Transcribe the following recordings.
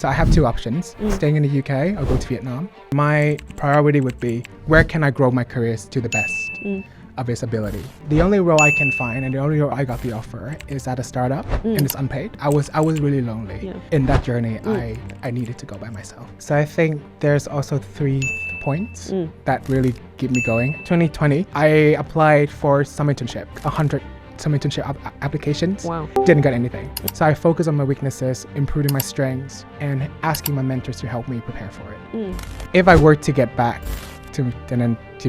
So I have two options, staying in the UK or go to Vietnam. My priority would be, where can I grow my careers to the best of its ability? The only role I can find and the only role I got the offer is at a startup and it's unpaid. I was really lonely. Yeah. In that journey, I needed to go by myself. So I think there's also 3 points that really keep me going. 2020, I applied for some internship, 100 some internship applications. Wow. Didn't get anything. So I focus on my weaknesses, improving my strengths, and asking my mentors to help me prepare for it. If I were to get back to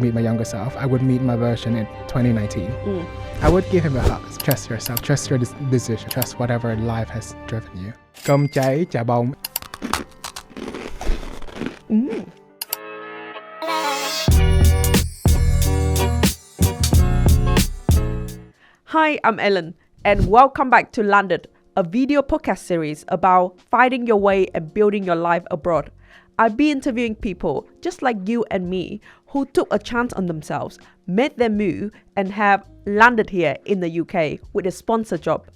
meet my younger self, I would meet my version in 2019. I would give him a hug. Trust yourself, trust your decision, trust whatever life has driven you. Cơm cháy chả bông. Hi, I'm Ellen, and welcome back to Landed, a video podcast series about finding your way and building your life abroad. I'll be interviewing people just like you and me who took a chance on themselves, made their move, and have landed here in the UK with a sponsored job.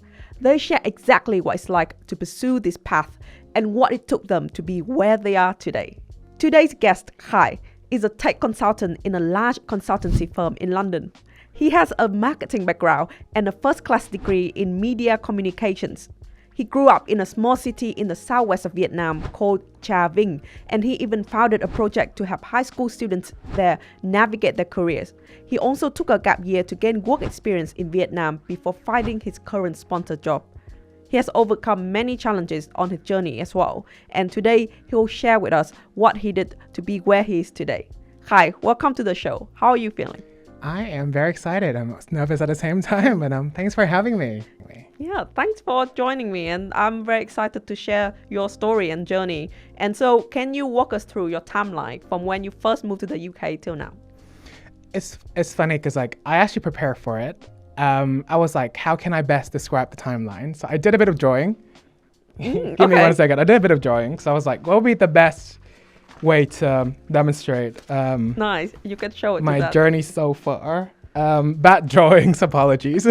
They share exactly what it's like to pursue this path and what it took them to be where they are today. Today's guest, Khai, is a tech consultant in a large consultancy firm in London. He has a marketing background and a first-class degree in media communications. He grew up in a small city in the southwest of Vietnam called Cha Vinh, and he even founded a project to help high school students there navigate their careers. He also took a gap year to gain work experience in Vietnam before finding his current sponsored job. He has overcome many challenges on his journey as well, and today he'll share with us what he did to be where he is today. Khai, welcome to the show. How are you feeling? I am very excited. I'm nervous at the same time, but thanks for having me. Yeah, thanks for joining me, and I'm very excited to share your story and journey. And so, can you walk us through your timeline from when you first moved to the UK till now? It's funny because I actually prepared for it. I was like, how can I best describe the timeline? So I did a bit of drawing. Give me 1 second. I did a bit of drawing. So I was like, what would be the best way to demonstrate Nice, you can show it my to that. journey so far. Bad drawings, apologies.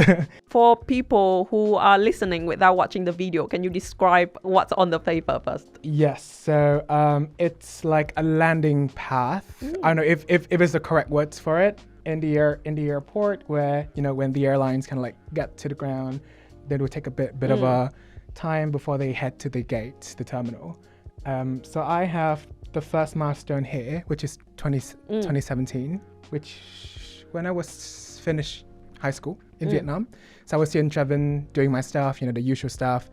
For people who are listening without watching the video, can you describe what's on the paper first? Yes, so it's like a landing path. I don't know if it's the correct words for it in the airport, where when the airlines kind of like get to the ground, then it will take a bit of a time before they head to the gate, the terminal. So I have the first milestone here, which is 2017, which when I was finished high school in Vietnam. So I was here in Cha Vinh doing my stuff, the usual stuff.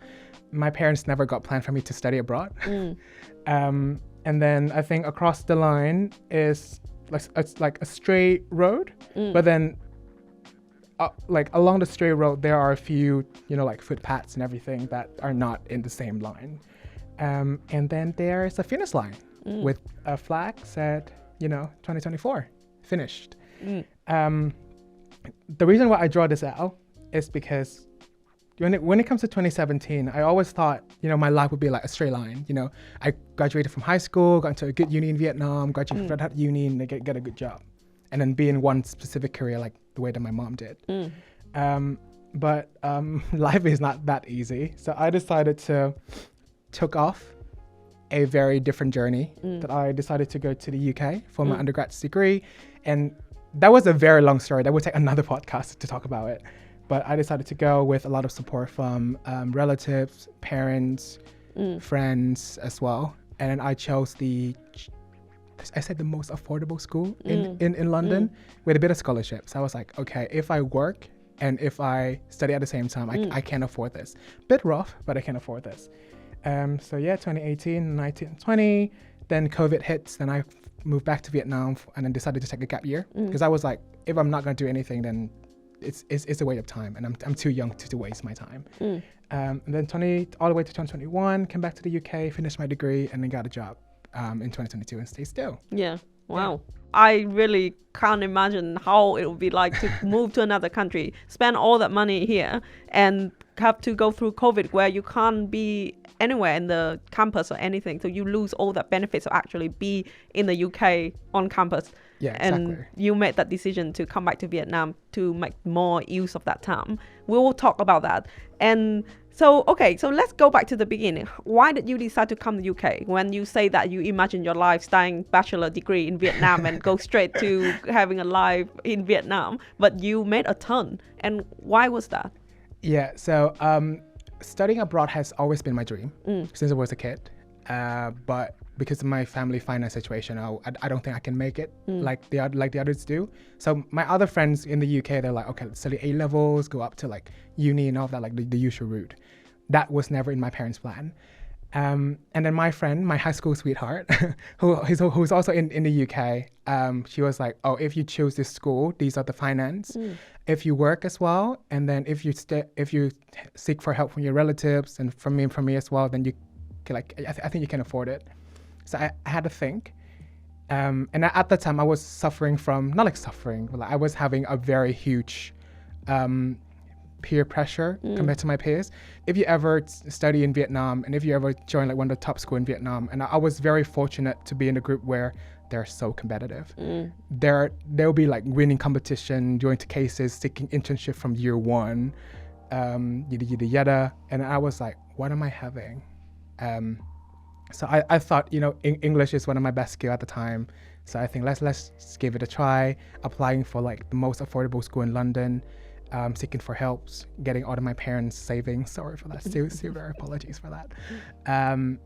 My parents never got planned for me to study abroad. And then I think across the line is like a straight road, but then like along the straight road, there are a few, like footpaths and everything that are not in the same line. And then there's a finish line with a flag said, 2024, finished. The reason why I draw this out is because when it comes to 2017, I always thought, my life would be like a straight line. I graduated from high school, got into a good uni in Vietnam, graduated from that uni and get a good job. And then be in one specific career like the way that my mom did. But life is not that easy. So I decided to took off a very different journey that I decided to go to the UK for my undergraduate degree. And that was a very long story. That would take another podcast to talk about it. But I decided to go with a lot of support from relatives, parents, friends as well. And then I chose the most affordable school in London with a bit of scholarship. So I was like, okay, if I work and if I study at the same time, I can afford this. Bit rough, but I can afford this. So yeah, 2018, 19, 20, then COVID hits, then I moved back to Vietnam and then decided to take a gap year because I was like, if I'm not going to do anything, then it's a waste of time and I'm too young to waste my time. And then all the way to 2021, came back to the UK, finished my degree and then got a job in 2022 and stayed still. Yeah, wow. Yeah. I really can't imagine how it would be like to move to another country, spend all that money here and have to go through COVID where you can't be anywhere in the campus or anything. So you lose all the benefits of actually be in the UK on campus. Yeah, and exactly. You made that decision to come back to Vietnam to make more use of that time. We will talk about that. And So, okay, so let's go back to the beginning. Why did you decide to come to UK when you say that you imagine your life studying bachelor degree in Vietnam and go straight to having a life in Vietnam, but you made a ton? And why was that? Yeah, so studying abroad has always been my dream since I was a kid. But because of my family finance situation, I don't think I can make it like the others do. So my other friends in the UK, they're like, okay, let's study A levels, go up to like uni and all that, like the usual route. That was never in my parents' plan. And then my friend, my high school sweetheart, who's also in the UK, she was like, oh, if you choose this school, these are the finance. If you work as well, and then if you seek for help from your relatives and from me as well, then you can, like, I think you can afford it. So I had to think. And at the time I was suffering from, not like suffering, but like I was having a very huge peer pressure compared to my peers. If you ever study in Vietnam and if you ever join like one of the top school in Vietnam, and I was very fortunate to be in a group where they're so competitive. There'll be like winning competition, going to cases, seeking internship from year one, yada yada yada. And I was like, what am I having? So I thought, English is one of my best skill at the time. So I think let's give it a try. Applying for like the most affordable school in London, seeking for helps, getting all of my parents' savings. Sorry for that. Super apologies for that. And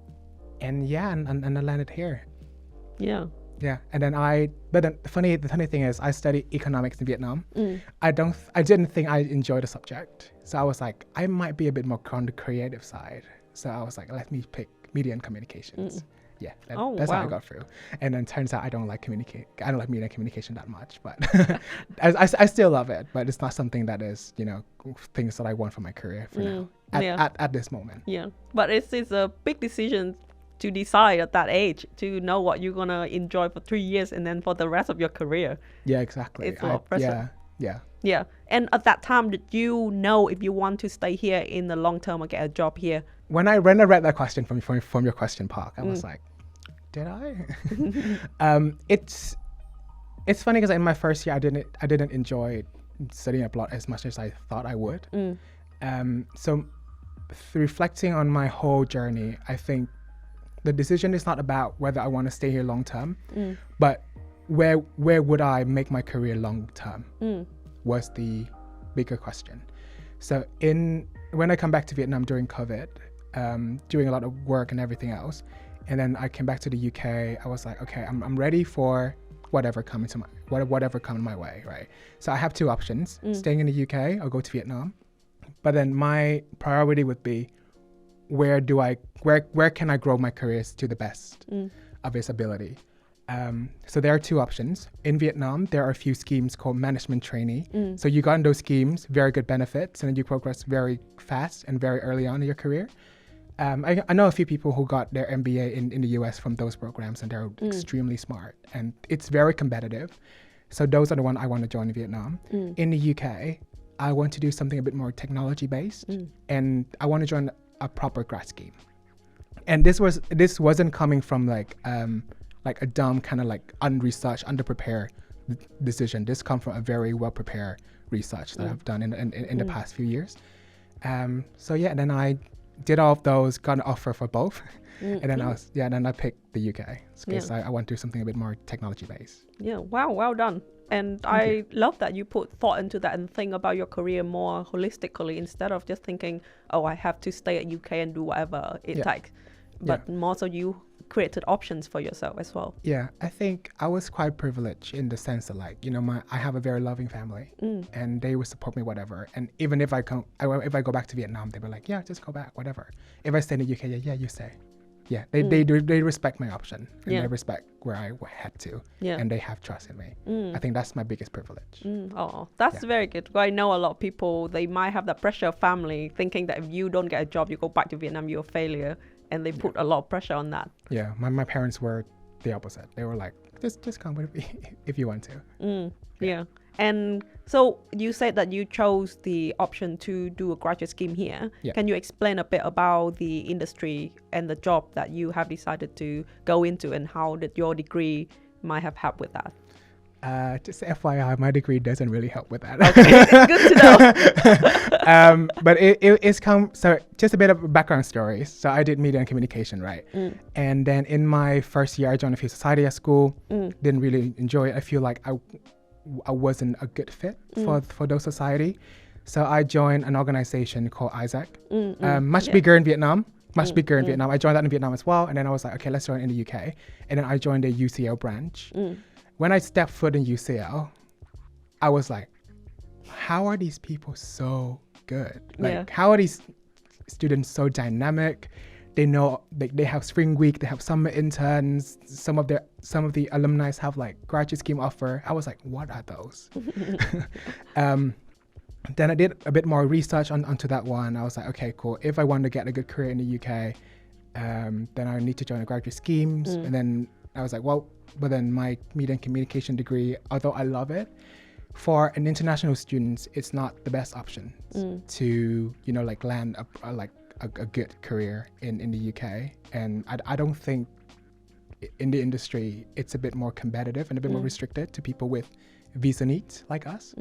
I landed here. Yeah. Yeah, and then the funny thing is, I studied economics in Vietnam. I didn't think I enjoyed the subject, so I was like, I might be a bit more on the creative side. So I was like, let me pick media and communications. Yeah, that's how I got through. And then turns out I don't like media and communication that much, but I still love it. But it's not something that is, things that I want for my career for now at this moment. Yeah, but it's a big decision to decide at that age, to know what you're gonna enjoy for 3 years and then for the rest of your career. Yeah, exactly. It's a lot of pressure. Yeah. And at that time, did you know if you want to stay here in the long term or get a job here? When I read that question from your question, Park, I was like, did I? It's funny because in my first year, I didn't enjoy studying abroad as much as I thought I would. So reflecting on my whole journey, I think the decision is not about whether I want to stay here long term, but where would I make my career long term was the bigger question. So when I come back to Vietnam during COVID, doing a lot of work and everything else, and then I came back to the UK, I was like, okay, I'm ready for whatever comes my way, right? So I have two options: staying in the UK or go to Vietnam. But then my priority would be, where can I grow my careers to the best of its ability? So there are two options. In Vietnam, there are a few schemes called management trainee. So you got in those schemes, very good benefits, and then you progress very fast and very early on in your career. I know a few people who got their MBA in the US from those programs, and they're extremely smart, and it's very competitive. So those are the ones I want to join in Vietnam. In the UK, I want to do something a bit more technology based, and I want to join a proper grad scheme. And this wasn't coming from like a dumb kind of like unresearched, underprepared decision. This comes from a very well prepared research that I've done in the past few years. So yeah, and then I did all of those, got an offer for both, and then I picked the UK because I want to do something a bit more technology based. Yeah, wow, well done. And I love that you put thought into that and think about your career more holistically instead of just thinking, oh, I have to stay at UK and do whatever it takes. But more so you created options for yourself as well. Yeah, I think I was quite privileged in the sense that, like, I have a very loving family, and they would support me whatever. And even if I go back to Vietnam, they were like, yeah, just go back, whatever. If I stay in the UK, yeah, you stay. Yeah, they respect my option, and they respect where I had to, and they have trust in me. I think that's my biggest privilege. Oh, that's very good. Well, I know a lot of people, they might have that pressure of family, thinking that if you don't get a job, you go back to Vietnam, you're a failure. And they put a lot of pressure on that. Yeah, my parents were the opposite. They were like, just come with me if you want to. Yeah. And so you said that you chose the option to do a graduate scheme here. Yeah. Can you explain a bit about the industry and the job that you have decided to go into, and how did your degree might have helped with that? Just FYI, my degree doesn't really help with that. Okay, good to know. But it's so just a bit of a background story. So I did media and communication, right? And then in my first year, I joined a few society at school. Didn't really enjoy it. I feel like I wasn't a good fit for those society. So I joined an organization called Isaac, much bigger in Vietnam. Much bigger in Vietnam. I joined that in Vietnam as well. And then I was like, okay, let's join in the UK. And then I joined the UCL branch. When I stepped foot in UCL, I was like, how are these people so good? Like, how are these students so dynamic? They know they have spring week, they have summer interns. Some of the alumni have like graduate scheme offer. I was like, what are those? Then I did a bit more research onto that one. I was like, okay, cool. If I want to get a good career in the UK, then I need to join a graduate schemes. And then I was like, well, but then my media and communication degree, although I love it, for an international student, it's not the best option to, like land a good career in the UK. And I don't think in the industry, it's a bit more competitive and a bit more restricted to people with visa needs like us.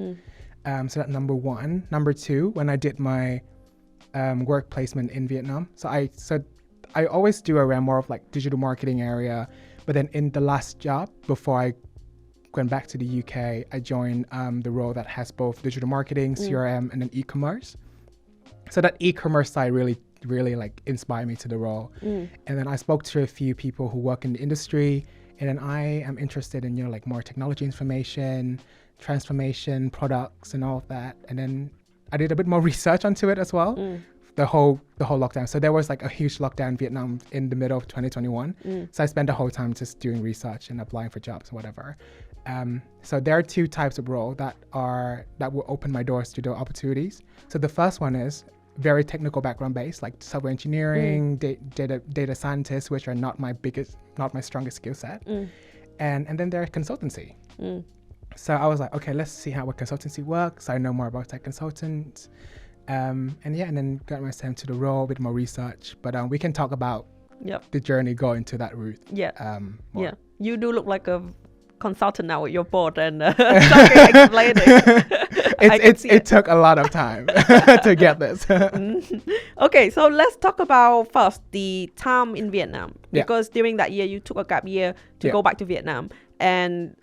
So that's number one. Number two, when I did my work placement in Vietnam, so I always do around more of like digital marketing area. But then in the last job, before I went back to the UK, I joined the role that has both digital marketing, CRM, and then e-commerce. So that e-commerce side really like inspired me to the role. And then I spoke to a few people who work in the industry, and then I am interested in, like more technology information, transformation, products, and all of that. And then I did a bit more research onto it as well. The whole lockdown. So there was like a huge lockdown in Vietnam in the middle of 2021. So I spent the whole time just doing research and applying for jobs or whatever. So there are two types of role that will open my doors to the opportunities. So the first one is very technical background based, like software engineering, data scientists, which are not my strongest skill set. And then there's consultancy. So I was like, okay, let's see how a consultancy works. I know more about tech consultants. And then got myself into the role, a bit more research. But we can talk about the journey going to that route. More. You do look like a consultant now with your board and explaining. It took a lot of time to get this. Okay, so let's talk about first the time in Vietnam, because during that year you took a gap year to go back to Vietnam. And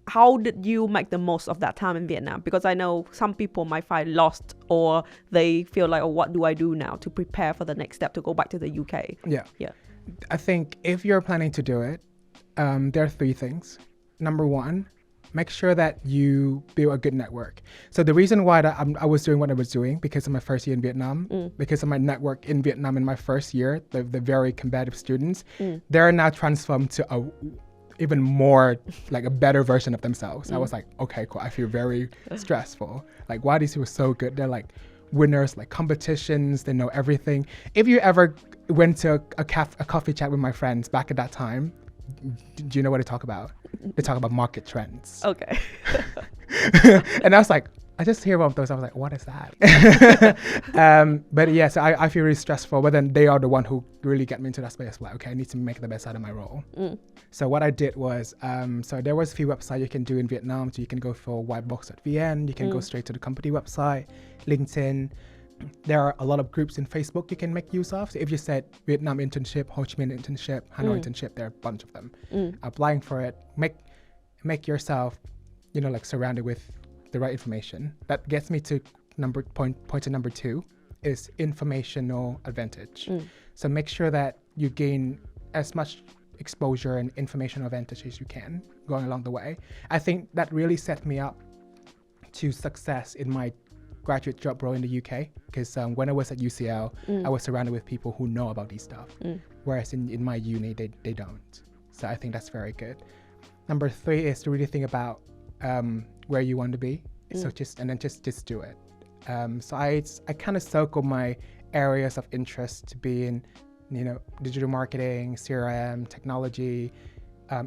how did you make the most of that time in Vietnam? Because I know some people might find lost, or they feel like, oh, what do I do now to prepare for the next step to go back to the UK? Yeah. I think if you're planning to do it, there are three things. Number one, make sure that you build a good network. So the reason why I was doing what I was doing, because of my first year in Vietnam, because of my network in Vietnam in my first year, the very competitive students, they're now transformed to even more like a better version of themselves. I was like, okay, cool. I feel very stressful. Like, why are these people so good? They're like winners, like competitions. They know everything. If you ever went to a coffee chat with my friends back at that time, do you know what they talk about? They talk about market trends. Okay. And I was like, I just hear one of those. I was like, what is that? But yeah, so I feel really stressful. But then they are the one who really get me into that space. Like, okay, I need to make the best out of my role. So what I did was, so there was a few websites you can do in Vietnam. So you can go for whitebox.vn. You can go straight to the company website, LinkedIn. There are a lot of groups in Facebook you can make use of. So if you said Vietnam internship, Ho Chi Minh internship, Hanoi internship, there are a bunch of them. Applying for it, make yourself, like surrounded with the right information. That gets me to point to number two is informational advantage. So make sure that you gain as much exposure and informational advantage as you can going along the way. I think that really set me up to success in my graduate job role in the UK, because when I was at UCL, I was surrounded with people who know about these stuff, whereas in my uni, they don't. So I think that's very good. Number three is to really think about where you want to be. So just do it. So I kind of circle my areas of interest to be in, digital marketing, CRM, technology,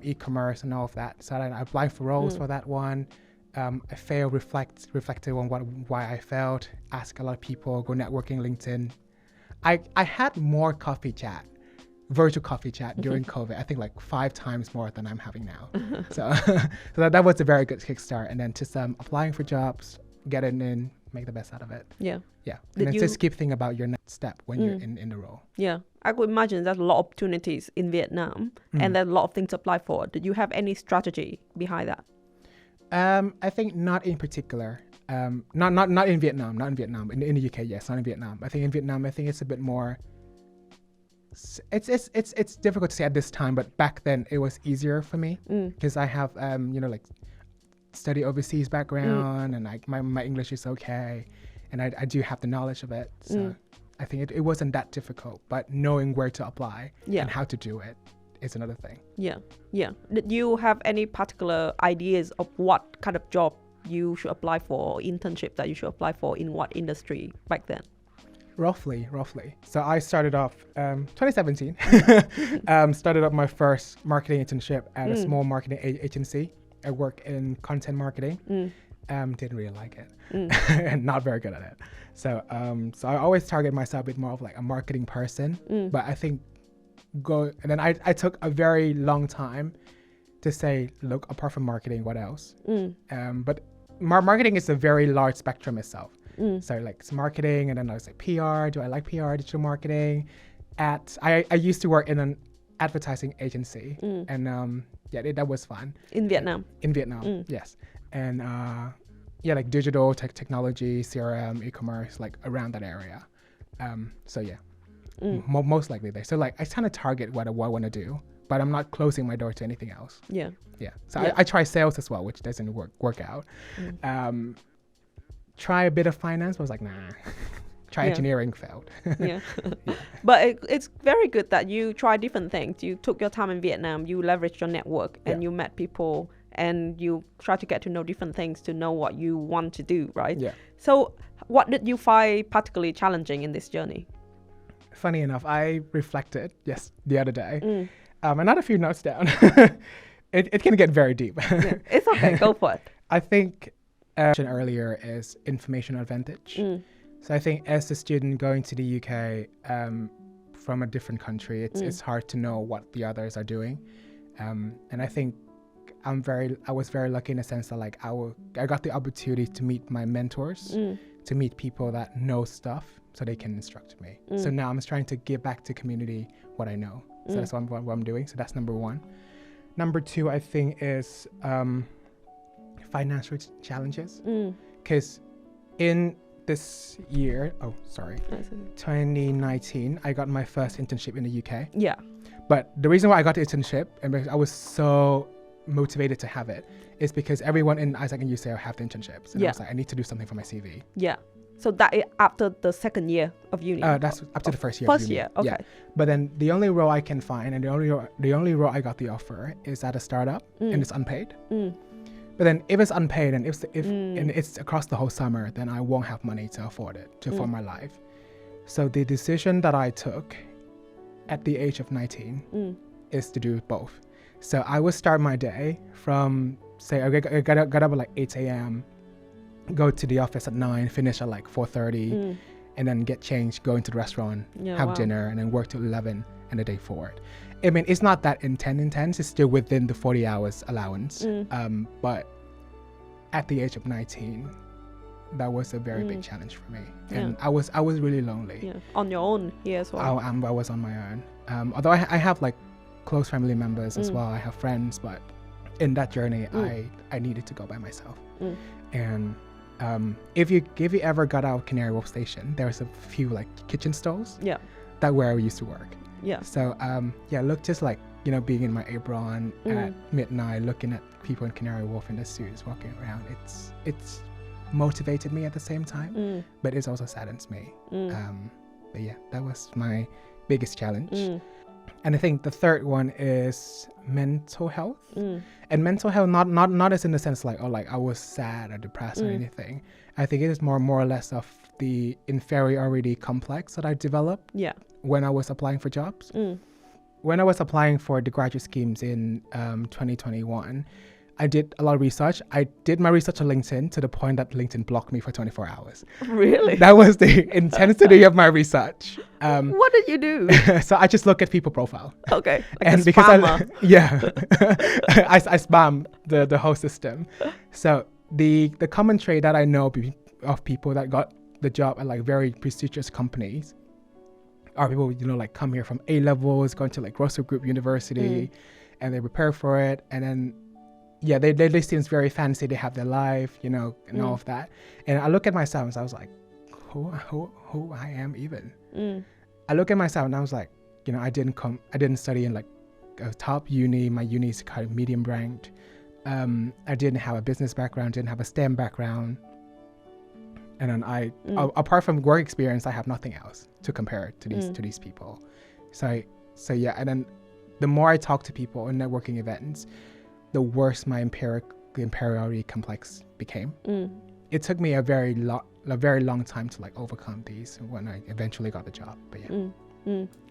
e-commerce, and all of that. So I applied for roles for that one. I failed, reflected on why I failed, ask a lot of people, go networking, LinkedIn. I had more coffee chat virtual coffee chat during COVID, I think like 5 times more than I'm having now. So, so that was a very good kickstart. And then just applying for jobs, getting in, make the best out of it. Yeah. Yeah. And then just keep thinking about your next step when you're in the role. Yeah. I could imagine there's a lot of opportunities in Vietnam and there's a lot of things to apply for. Did you have any strategy behind that? I think not in particular. Not in Vietnam. In the UK, yes, not in Vietnam. I think in Vietnam, I think it's a bit more. It's difficult to say at this time, but back then it was easier for me because I have like study overseas background and like my English is okay, and I do have the knowledge of it. So I think it wasn't that difficult, but knowing where to apply and how to do it is another thing. Yeah. Did you have any particular ideas of what kind of job you should apply for, or internship that you should apply for in what industry back then? Roughly. So I started off 2017. Started up my first marketing internship at a small marketing agency. I work in content marketing. Didn't really like it, and not very good at it. So I always target myself a bit more of like a marketing person. But I think and then I took a very long time to say, look, apart from marketing, what else? But marketing is a very large spectrum itself. So like it's marketing, and then I was like PR. Do I like PR? Digital marketing. I used to work in an advertising agency, and that was fun. In Vietnam. Yes, and like digital technology, CRM, e-commerce, like around that area. Most likely there. So like I kind of target what I want to do, but I'm not closing my door to anything else. Yeah. So I try sales as well, which doesn't work out. Try a bit of finance, but I was like, nah. Try engineering, failed. But it's very good that you try different things. You took your time in Vietnam, you leveraged your network, and you met people, and you try to get to know different things to know what you want to do, right? Yeah. So what did you find particularly challenging in this journey? Funny enough, I reflected, the other day. I had a few notes down. It can get very deep. It's okay, go for it. I think earlier is information advantage. So I think as a student going to the UK from a different country, it's hard to know what the others are doing. And I think I was very lucky in the sense that like I got the opportunity to meet my mentors, to meet people that know stuff so they can instruct me. So now I'm just trying to give back to community what I know. So that's what I'm doing. So that's number 1. Number 2, I think, is financial challenges. Because in this year, 2019, I got my first internship in the UK. Yeah. But the reason why I got the internship, and I was so motivated to have it, is because everyone in Isaac and UCL have the internships. And I was like, I need to do something for my CV. Yeah. So that is after the second year of uni? That's up to the first year of uni. First year, okay. Yeah. But then the only role I can find, and the only role I got the offer is at a startup, and it's unpaid. But then if it's unpaid and and it's across the whole summer, then I won't have money to afford it, to afford my life. So the decision that I took at the age of 19 is to do both. So I would start my day from, say, I got up at like 8 a.m., go to the office at 9, finish at like 4:30, and then get changed, go into the restaurant, have dinner, and then work till 11 and the day forward. I mean, it's not that intense. It's still within the 40 hours allowance. But at the age of 19, that was a very big challenge for me. And I was really lonely. Yeah. On your own here as well. I was on my own. Although I have like close family members as well. I have friends, but in that journey, I needed to go by myself. And if you ever got out of Canary Wharf Station, there's a few like kitchen stalls. Yeah. That where I used to work. Yeah. So look, just like, you know, being in my apron at midnight, looking at people in Canary Wharf in their suits walking around, it's motivated me at the same time, but it also saddens me. But yeah, that was my biggest challenge. And I think the third one is mental health. And mental health, not as in the sense like, I was sad or depressed or anything. I think it is more or less of the inferiority complex that I developed when I was applying for jobs. When I was applying for the graduate schemes in 2021, I did a lot of research. I did my research on LinkedIn to the point that LinkedIn blocked me for 24 hours. Really? That was the intensity of my research. What did you do? So I just look at people profile. Okay. Like And a because spammer. I spam the whole system. So the common trait that I know of people that got the job at like very prestigious companies are people, like come here from A levels, going to like Russell Group University, and they prepare for it, and then they seem very fancy. They have their life, and all of that. And I look at myself and I was like, who I am even. I look at myself and I was like, I didn't study in like a top uni. My uni is kind of medium ranked. I didn't have a business background, didn't have a STEM background. And then apart from work experience, I have nothing else to compare to these people. So and then the more I talk to people in networking events, the worse my inferiority complex became. It took me a very long time to like overcome these when I eventually got the job. But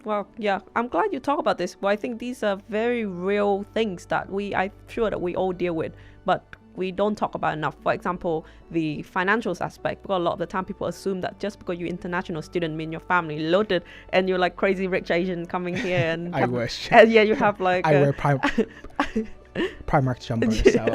Well, yeah, I'm glad you talk about this. Well, I think these are very real things that I'm sure that we all deal with, but we don't talk about enough. For example, the financials aspect, because a lot of the time people assume that just because you're international student mean your family loaded and you're like crazy rich Asian coming here and I wish. And you have like I wear Primark jumpers, so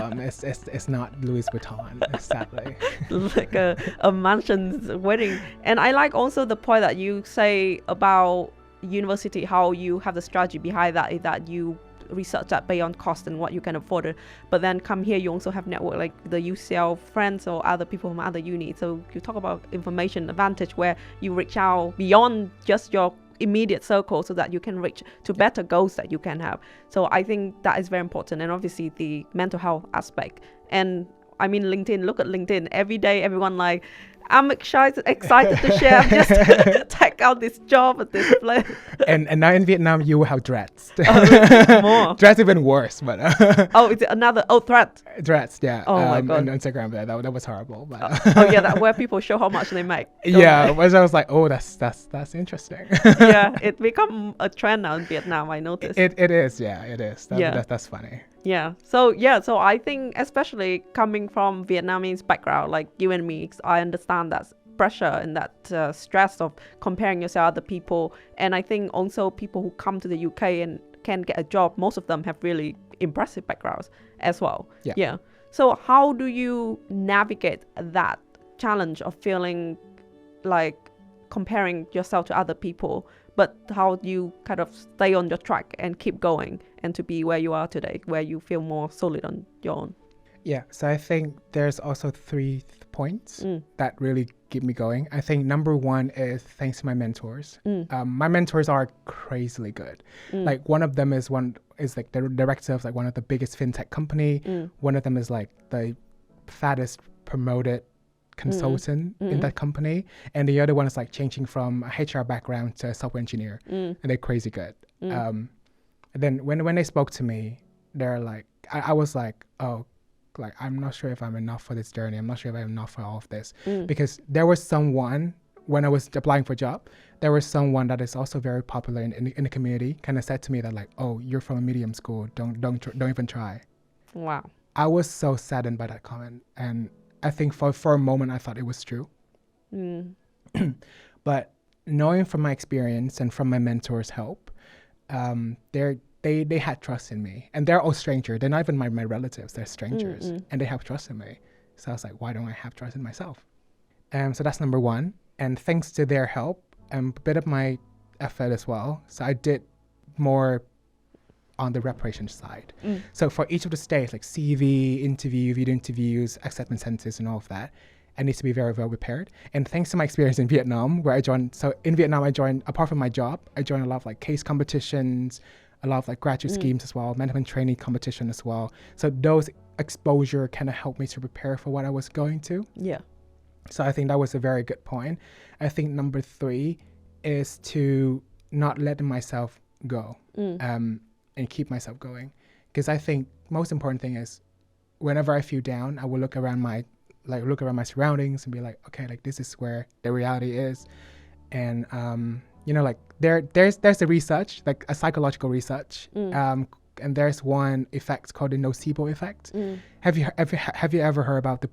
it's not Louis Vuitton, sadly. Like a mansion's wedding. And I like also the point that you say about university, how you have the strategy behind that, is that you research that based on cost and what you can afford it, but then come here you also have network like the UCL friends or other people from other uni. So you talk about information advantage where you reach out beyond just your immediate circle so that you can reach to better goals that you can have. So I think that is very important. And obviously the mental health aspect, and I mean LinkedIn, look at LinkedIn every day, everyone like, I'm excited to share. I'm just check out this job at this place. And now in Vietnam, you will have dreads. More. Dreads even worse, but it's another threat. Dreads, yeah. Oh my God. On Instagram, that was horrible. But that where people show how much they make. Yeah, I was like, oh, that's interesting. Yeah, it become a trend now in Vietnam. I noticed. It is, yeah, it is. That's funny. Yeah. So I think especially coming from Vietnamese background like you and me, I understand that pressure and that stress of comparing yourself to other people. And I think also people who come to the UK and can get a job, most of them have really impressive backgrounds as well. Yeah. So how do you navigate that challenge of feeling like comparing yourself to other people, but how do you kind of stay on your track and keep going and to be where you are today, where you feel more solid on your own? Yeah, so I think there's also 3 points that really keep me going. I think number 1 is thanks to my mentors. My mentors are crazily good. Like one of them is like the director of like one of the biggest fintech company. One of them is like the fattest promoted consultant in that company, and the other one is like changing from a HR background to a software engineer, and they're crazy good. And then when they spoke to me, they're like, I was like, oh, like I'm not sure if I'm enough for this journey. I'm not sure if I'm enough for all of this, because there was someone when I was applying for a job, there was someone that is also very popular in the community kind of said to me that like, oh, you're from a medium school, don't even try. Wow. I was so saddened by that comment, and I think for a moment I thought it was true. But knowing from my experience and from my mentors' help, they had trust in me, and they're all strangers. They're not even my relatives. They're strangers, and they have trust in me. So I was like, why don't I have trust in myself? So that's number 1. And thanks to their help and a bit of my effort as well, so I did more on the preparation side. So for each of the stages, like CV, interview, video interviews, acceptance centers, and all of that, I need to be very well prepared. And thanks to my experience in Vietnam, where I joined, apart from my job, I joined a lot of like case competitions, a lot of like graduate schemes as well, management training competition as well. So those exposure kind of helped me to prepare for what I was going to. Yeah. So I think that was a very good point. I think number 3 is to not let myself go. And keep myself going, because I think most important thing is whenever I feel down, I will look around my surroundings and be like, okay, like this is where the reality is. And like there's a research, like a psychological research, and there's one effect called the nocebo effect. Have you ever heard about the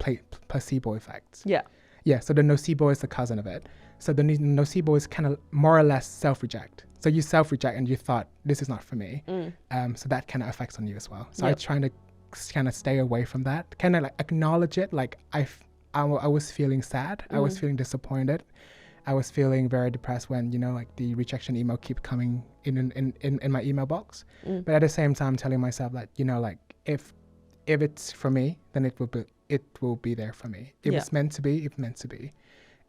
placebo effect? Yeah. So the nocebo is the cousin of it. Mm. So the nocebo is kind of more or less self-reject. So you self-reject and you thought, this is not for me. So that kind of affects on you as well. So I trying to kind of stay away from that, kind of like acknowledge it. Like I was feeling sad. I was feeling disappointed. I was feeling very depressed when, like the rejection email keep coming in my email box. But at the same time, telling myself that, like if it's for me, then it will be there for me. If it's meant to be, it's meant to be.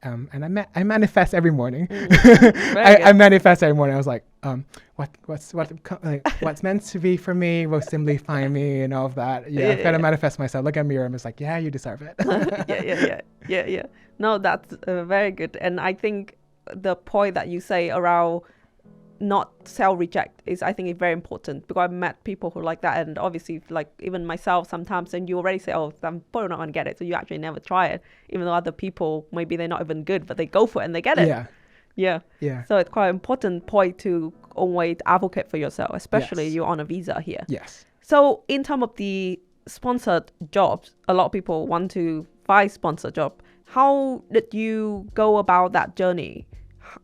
And I manifest every morning. I manifest every morning. I was like, what's meant to be for me will simply find me and all of that. I've got to manifest myself. Look at me, I'm just like, yeah, you deserve it. Yeah. No, that's very good. And I think the point that you say around not self-reject is, I think, is very important, because I've met people who like that, and obviously like even myself sometimes, and you already say, oh, I'm probably not going to get it, so you actually never try it, even though other people, maybe they're not even good, but they go for it and they get it. Yeah. So it's quite an important point to always advocate for yourself, especially you're on a visa here. Yes. So in terms of the sponsored jobs, a lot of people want to find sponsored job. How did you go about that journey?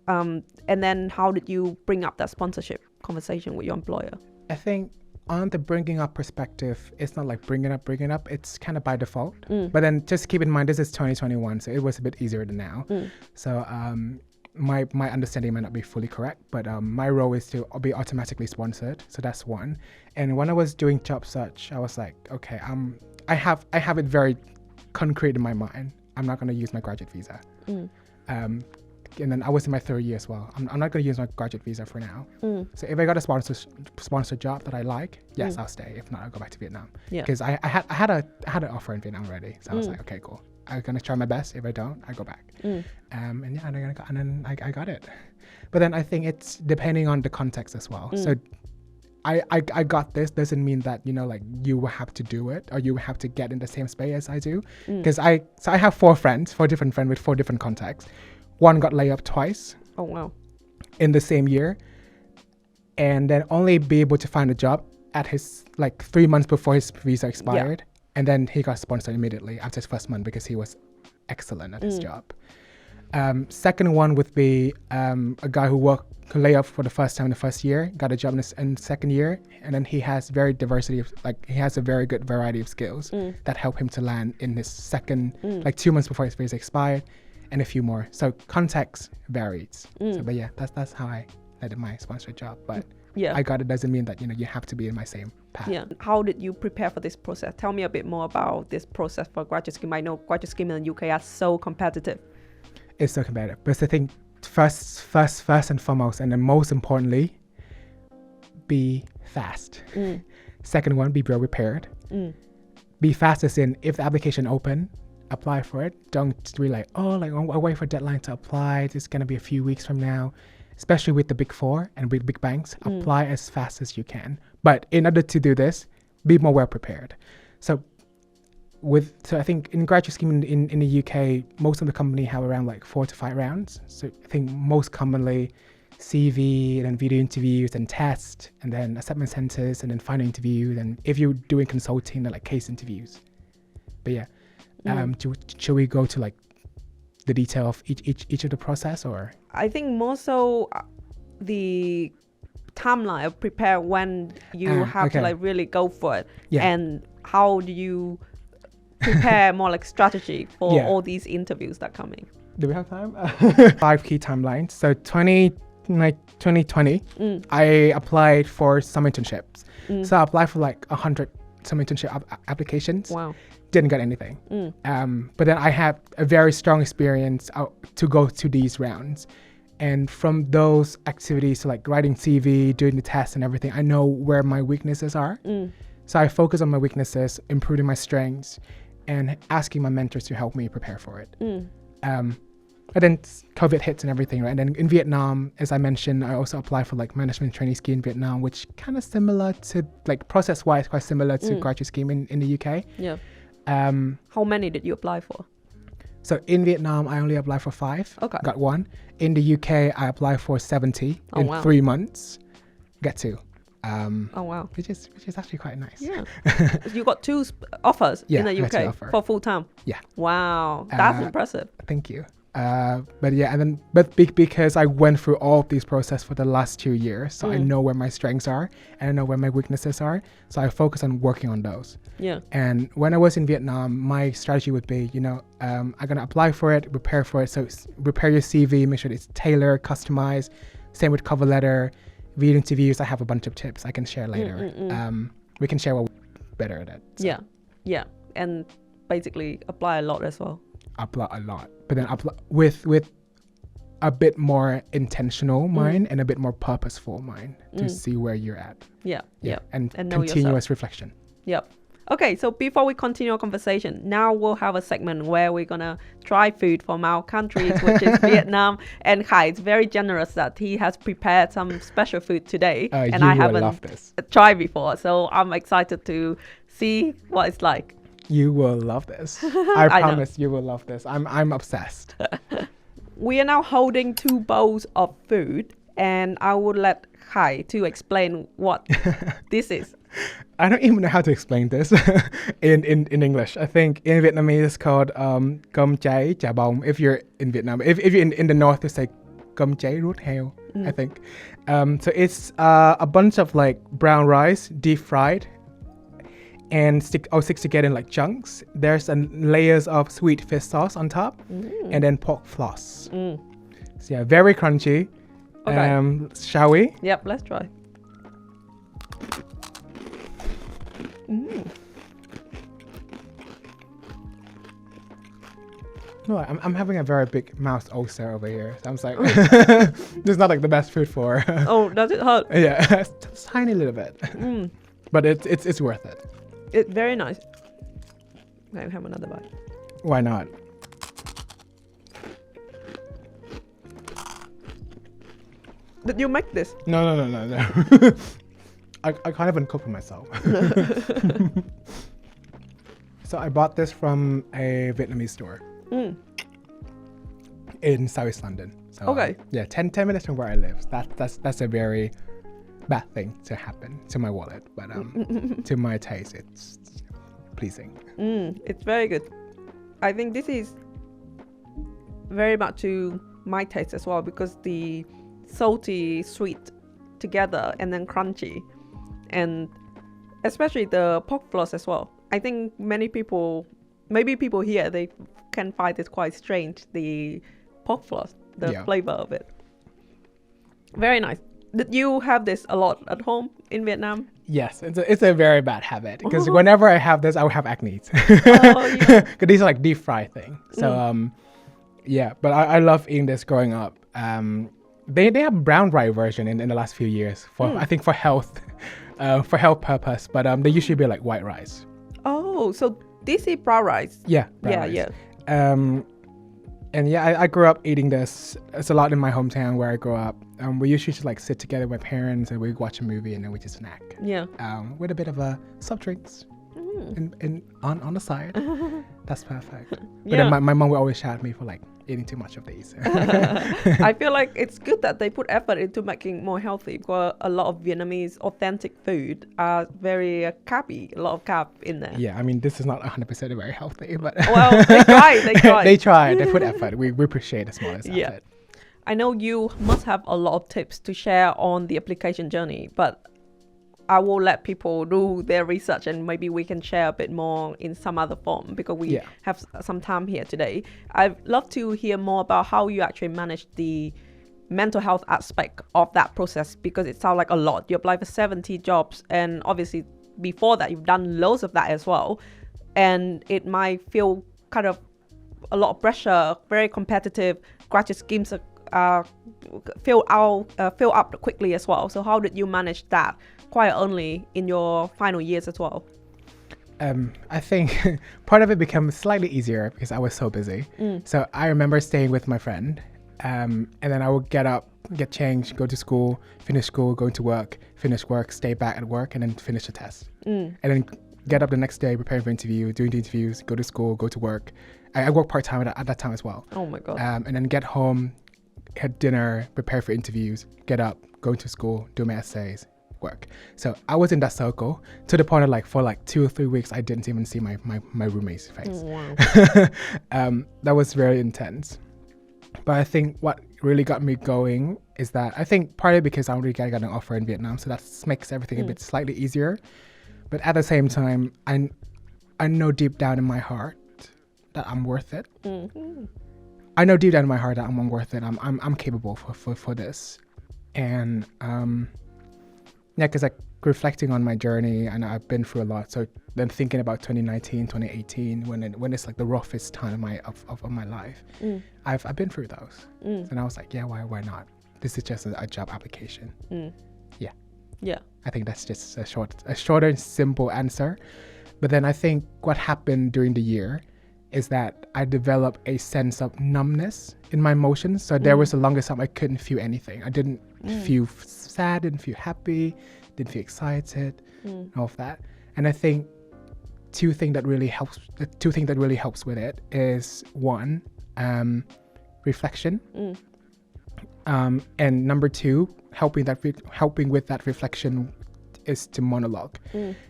And then how did you bring up that sponsorship conversation with your employer? I think on the bringing up perspective, it's not like bringing up. It's kind of by default. But then just keep in mind, this is 2021, so it was a bit easier than now. So my understanding might not be fully correct, but my role is to be automatically sponsored. So that's one. And when I was doing job search, I was like, okay, I have it very concrete in my mind. I'm not going to use my graduate visa. And then I was in my third year as well. I'm not going to use my graduate visa for now. So if I got a sponsored job that I like, yes, I'll stay. If not, I'll go back to Vietnam. Because I had an offer in Vietnam already. So I was like, okay, cool. I'm going to try my best. If I don't, I go back. And then I got it. But then I think it's depending on the context as well. So I got this doesn't mean that, like you will have to do it or you have to get in the same space as I do. Because I have four different friends with four different contexts. One got laid off twice. Oh, wow. In the same year. And then only be able to find a job at his, 3 months before his visa expired. And then he got sponsored immediately after his first month because he was excellent at his job. Second one would be a guy who laid off for the first time in the first year, got a job in the second year. And then he has he has a very good variety of skills that help him to land in his second, 2 months before his visa expired. And a few more. So context varies. So, but yeah, that's how I landed my sponsored job. But I got it doesn't mean that, you have to be in my same path. Yeah. How did you prepare for this process? Tell me a bit more about this process for graduate scheme. I know graduate scheme in the UK are so competitive. It's so competitive. But I think first and foremost, and then most importantly, be fast. Second one, be well prepared. Be fast as in, if the application open, apply for it. Don't be I'll wait for deadline to apply. It's going to be a few weeks from now. Especially with the big four and with big banks, apply as fast as you can. But in order to do this, be more well prepared. So I think in graduate scheme in the UK, most of the company have around 4 to 5 rounds. So I think most commonly CV and then video interviews and tests and then assessment centers and then final interviews. And if you're doing consulting, then case interviews. But yeah. Should we go to the detail of each of the process, or? I think more so the timeline of prepare when you have to really go for it, and how do you prepare more strategy for all these interviews that are coming? Do we have time? 5 key timelines. So 2020, I applied for some internships. So I applied for 100 some internship applications. Wow. Didn't get anything. But then I had a very strong experience to go to these rounds. And from those activities, so writing CV, doing the tests and everything, I know where my weaknesses are. So I focus on my weaknesses, improving my strengths, and asking my mentors to help me prepare for it. And then COVID hits and everything, right? And then in Vietnam, as I mentioned, I also applied for management training scheme in Vietnam, which kind of similar to process-wise, quite similar to graduate scheme in the UK. Yeah. How many did you apply for? So in Vietnam, I only applied for 5. Okay. Got 1. In the UK, I applied for 70 in 3 months. Got 2. Oh wow. Which is actually quite nice. Yeah. You got 2 offers in the UK for full time. Yeah. Wow, that's impressive. Thank you. But yeah, and then because I went through all of these process for the last 2 years, so I know where my strengths are and I know where my weaknesses are. So I focus on working on those. Yeah. And when I was in Vietnam, my strategy would be, I'm gonna apply for it, prepare for it. So prepare your CV, make sure it's tailored, customized. Same with cover letter, video interviews. I have a bunch of tips I can share later. We can share what we're better at it. So. Yeah, and basically apply a lot as well. Apply a lot, but then apply with a bit more intentional mind and a bit more purposeful mind to see where you're at. Yeah. And know continuous yourself. reflection. Yep. Okay, so before we continue our conversation, now we'll have a segment where we're gonna try food from our countries, which is Vietnam. And Khai is very generous that he has prepared some special food today, and I haven't tried before, so I'm excited to see what it's like. You will love this. I promise you will love this. I'm obsessed. We are now holding 2 bowls of food, and I will let Khai to explain what this is. I don't even know how to explain this in English. I think in Vietnamese it's called cơm cháy chả bông. If you're in Vietnam, if you're in the north, you say cơm cháy ruột heo, I think. So it's a bunch of like brown rice, deep fried, and sticks together in like chunks. There's layers of sweet fish sauce on top, and then pork floss. So yeah, very crunchy. Okay. Shall we? Yep, let's try. No, I'm having a very big mouth ulcer over here. So I'm just like, this is not like the best food for. Oh, does it hurt? Yeah, just a tiny little bit. But it's worth it. It's very nice. Okay, have another bite. Why not? Did you make this? No. I can't even cook for myself. So I bought this from a Vietnamese store in Southeast London. So, okay. Yeah, 10 minutes from where I live. That's a very bad thing to happen to my wallet, but to my taste, it's pleasing. It's very good. I think this is very much to my taste as well, because the salty, sweet together and then crunchy, and especially the pork floss as well. I think maybe people here, they can find it quite strange, the pork floss, the flavor of it. Very nice. Did you have this a lot at home in Vietnam? Yes, it's a very bad habit, because whenever I have this, I will have acne. Oh, yeah. Because these are like deep fried things. So yeah, but I love eating this growing up. They have brown rice version in the last few years for I think for health purpose, but they usually be like white rice. Oh, so this is brown rice. Yeah, brown rice. And yeah, I grew up eating this. It's a lot in my hometown where I grew up. We usually just like sit together with parents and we watch a movie and then we just snack. Yeah. With a bit of soft drinks on the side. That's perfect. But then my mom would always shout at me for like eating too much of these. I feel like it's good that they put effort into making more healthy, because a lot of Vietnamese authentic food are very carby, a lot of carb in there. Yeah, I mean, this is not 100% very healthy, but well, they try. They put effort. We appreciate the smallest effort. I know you must have a lot of tips to share on the application journey, but I will let people do their research and maybe we can share a bit more in some other form, because we have some time here today. I'd love to hear more about how you actually manage the mental health aspect of that process, because it sounds like a lot. You apply for 70 jobs, and obviously before that you've done loads of that as well, and it might feel kind of a lot of pressure, very competitive, graduate schemes fill up quickly as well. So how did you manage that quite early in your final years as well? I think part of it became slightly easier because I was so busy. So I remember staying with my friend, and then I would get up, get changed, go to school, finish school, go to work, finish work, stay back at work, and then finish the test. And then get up the next day, prepare for interview, doing the interviews, go to school, go to work. I work part-time at that time as well. Oh my God. And then get home, had dinner, prepare for interviews, get up, go to school, do my essays, work. So I was in that circle to the point of like for like 2 or 3 weeks I didn't even see my roommate's face. Wow. That was very intense. But I think what really got me going is that I think partly because I already got an offer in Vietnam, so that makes everything a bit slightly easier. But at the same time, I know deep down in my heart that I'm worth it. I know deep down in my heart that I'm worth it. I'm capable for this. And because like reflecting on my journey, and I've been through a lot. So then thinking about 2019, 2018, when it's like the roughest time of my life, I've been through those. And I was like, yeah, why not? This is just a job application. Yeah. I think that's just a shorter and simple answer. But then I think what happened during the year is that I developed a sense of numbness in my emotions. So there was the longest time I couldn't feel anything. I didn't feel sad, didn't feel happy, didn't feel excited, all of that. And I think two things that really helps with it is one, reflection, and number two, helping with that reflection is to monologue,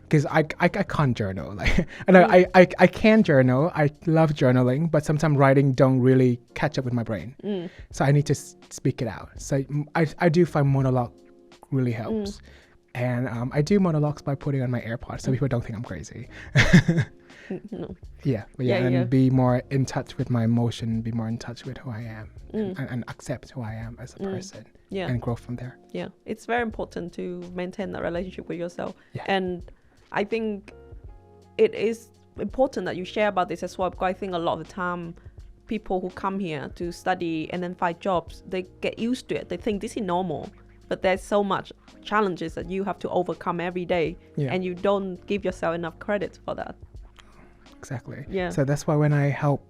because I can't journal. Like, and I can journal. I love journaling, but sometimes writing don't really catch up with my brain. So I need to speak it out. So I do find monologue really helps. And I do monologues by putting on my AirPods so people don't think I'm crazy. No. And be more in touch with my emotion, be more in touch with who I am, and accept who I am as a person, and grow from there. Yeah, it's very important to maintain that relationship with yourself. Yeah. And I think it is important that you share about this as well, because I think a lot of the time people who come here to study and then find jobs, they get used to it. They think this is normal. But there's so much challenges that you have to overcome every day, and you don't give yourself enough credit for that. Exactly. Yeah. So that's why when I help,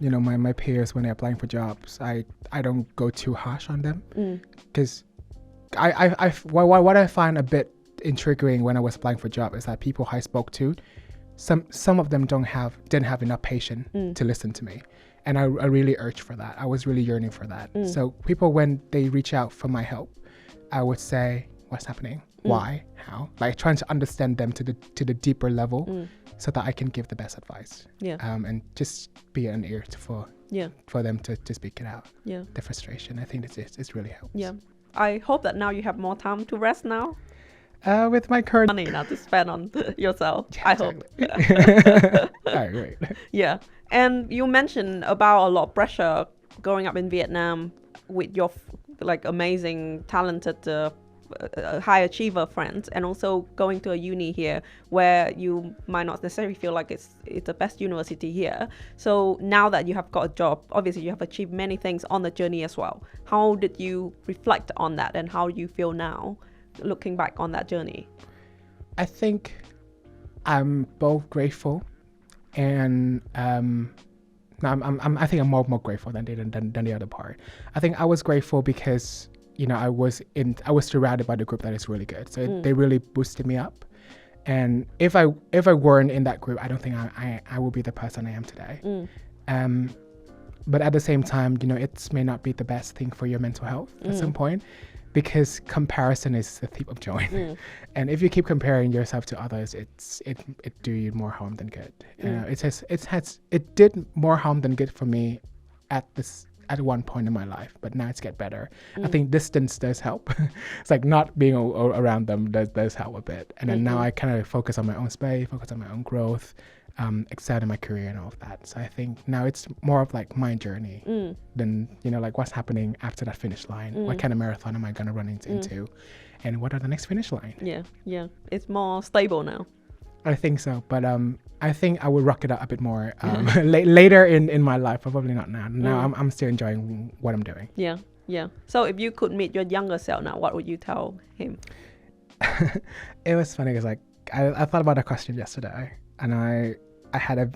my peers when they're applying for jobs, I don't go too harsh on them, because what I find a bit intriguing when I was applying for jobs is that people I spoke to, some of them didn't have enough patience to listen to me. And I really urged for that. I was really yearning for that. So people, when they reach out for my help, I would say, what's happening? Why? How? Like trying to understand them to the deeper level, so that I can give the best advice. Yeah. And just be an ear for them to speak it out. Yeah. The frustration. I think it's really helps. Yeah. I hope that now you have more time to rest now. With my current money now to spend on yourself. Yeah, I hope. I agree. Yeah. And you mentioned about a lot of pressure growing up in Vietnam with your amazing, talented, high achiever friends, and also going to a uni here where you might not necessarily feel like it's the best university here. So now that you have got a job, obviously you have achieved many things on the journey as well. How did you reflect on that, and how do you feel now looking back on that journey? I think I'm both grateful and I think I'm more grateful than the other part. I think I was grateful because I was surrounded by the group that is really good. So they really boosted me up. And if I weren't in that group, I don't think I would be the person I am today. But at the same time, it may not be the best thing for your mental health at some point, because comparison is the thief of joy. And if you keep comparing yourself to others, it do you more harm than good. It did more harm than good for me at one point in my life, but now it's get better. I think distance does help. It's like not being around them does help a bit. And then now I kind of focus on my own space, focus on my own growth, excel in my career and all of that. So I think now it's more of like my journey than, like what's happening after that finish line. What kind of marathon am I going to run into? And what are the next finish line? Yeah. It's more stable now. I think so. But I think I will rock it up a bit more later in my life. Probably not now. Now I'm still enjoying what I'm doing. Yeah. So if you could meet your younger self now, what would you tell him? It was funny because I thought about a question yesterday, and I had a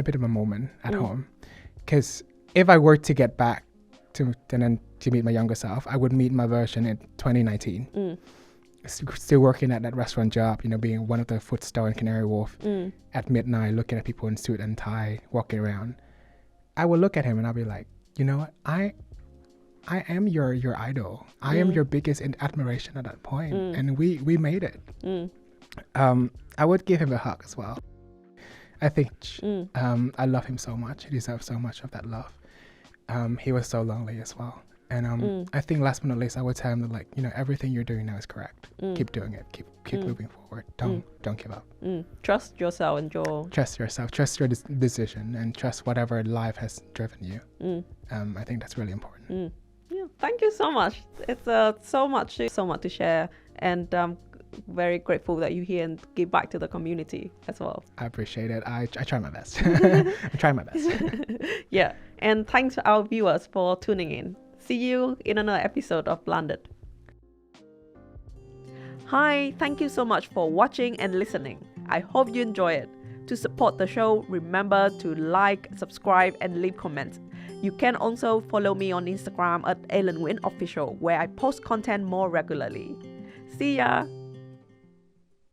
bit of a moment at home, because if I were to get back to meet my younger self, I would meet my version in 2019. Still working at that restaurant job, being one of the food stall in Canary Wharf at midnight, looking at people in suit and tie walking around. I would look at him and I'll be like, you know what? I am your idol. I am your biggest admiration at that point, and we made it. I would give him a hug as well. I think I love him so much. He deserves so much of that love. he was so lonely as well. And I think last but not least, I would tell him that, like, you know, everything you're doing now is correct. Keep doing it. Keep moving forward. Don't give up. Trust yourself and trust yourself. Trust your decision, and trust whatever life has driven you. I think that's really important. Yeah, thank you so much. It's so much to share, and very grateful that you're here and give back to the community as well. I appreciate it. I try my best. I'm trying my best. Yeah, and thanks to our viewers for tuning in. See you in another episode of Landed. Hi, thank you so much for watching and listening. I hope you enjoy it. To support the show, remember to like, subscribe, and leave comments. You can also follow me on Instagram at AlanWinOfficial, where I post content more regularly. See ya!